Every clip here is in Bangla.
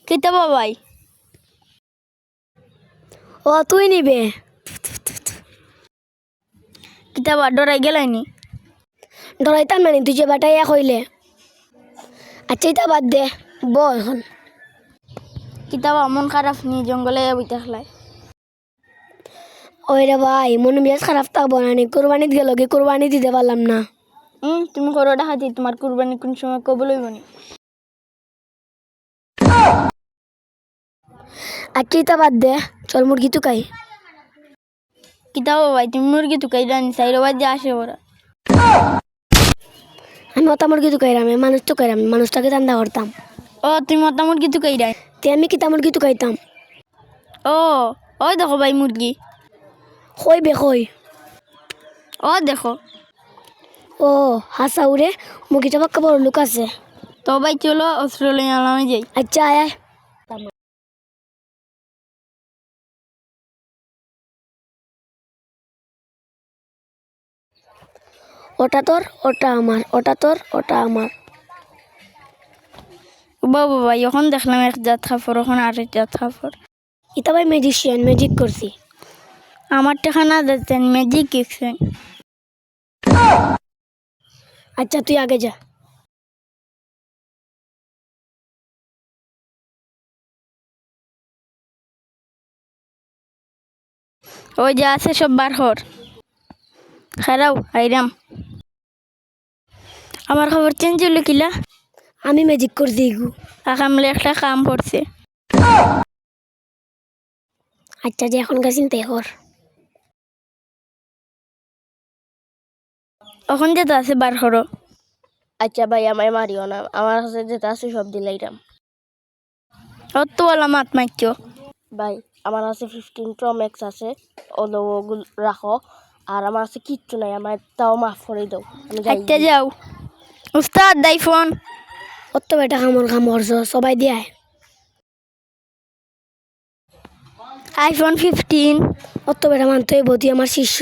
কিতা বাবাই ও তুই নিবে কিতা বা ডরাই গেলাইনি ডরাইতাম না নি, তুই যে বাটাইয়া কইলে। আচ্ছা এটা বাদ দে, বল এখন। কিতা বা মন খারাপ নি জঙ্গলে বইতে খেলাই ওই রে ভাই, মন মেজাজ খারাপ থাকবো না নি? কোরবানিত গেল কি, কোরবানি দিতে পারলাম না। তুমি করো ডাকাতি, তোমার কুরবানি কোন সময় কবে লইবনি? আচ্ছা এটা বাদ দে, চল মুরগি তুকাই। কিতা বাবাই তুমি মুরগি তুকাই জানি সাইরো বাজে আসে ওরা। আমি ওটা মুরগি তুকাইরাম, মানুষ তুকাইরাম, মানুষটাকে চান্দা করতাম। ও তুমি মতা মুরগি তুকাই রাই? তে আমি কিতা মুরগি তুকাইতাম? ও ওই দেখো ভাই মুরগি, কই বে কই? ও দেখো। ও হাসা উড়ে, মুরগিটা পাক্কা বড় লোক আছে। তো ভাই চলো অস্ত্র লই আলামে যাই। আচ্ছা আয় আয়। ওটা তোর, ওটা আমার, ওটা তোর, ওটা আমার। বাবা ভাই এখন দেখলাম এক জাত খাফর, এখন আরেক জাত খাফর। এটা ভাই ম্যাজিশিয়ান, ম্যাজিক করছি। আমার টেখানা দিতেন ম্যাজিক কিকছেন। আচ্ছা তুই আগে যা। ওই যা আছে সব বার হর, খারাও আইরাম। আমার খবর চেঞ্জ হলো কিলা? আমি ম্যাজিক করছি গু। আকামলে একটা কাম পড়ছে। আচ্ছা যে এখন গেছেন তাই কর। এখন যেটা আছে বার হরো। আচ্ছা ভাই আমায় মারিও না, আমার কাছে যেটা আছে সব দিলাইরাম। অত ওলা মাত মারছো। ভাই আমার কাছে 15 Pro Max আছে, ওগুলো রাখো। আর আমার কাছে কিচ্ছু নাই, আমার তাও মাফ করে দাও। আমি যাই। আচ্ছা যাও। উস্তাদ দাই ফোন। অত বেটা কামড় সবাই দিয়ায়। আইফোন 15। অত বেটা মানতে হইব, তুই আমার শিষ্য।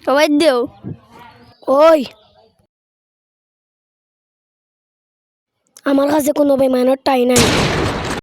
সবাই দেও। ওই আমার কাছে কোনো বেমানের টাই নাই।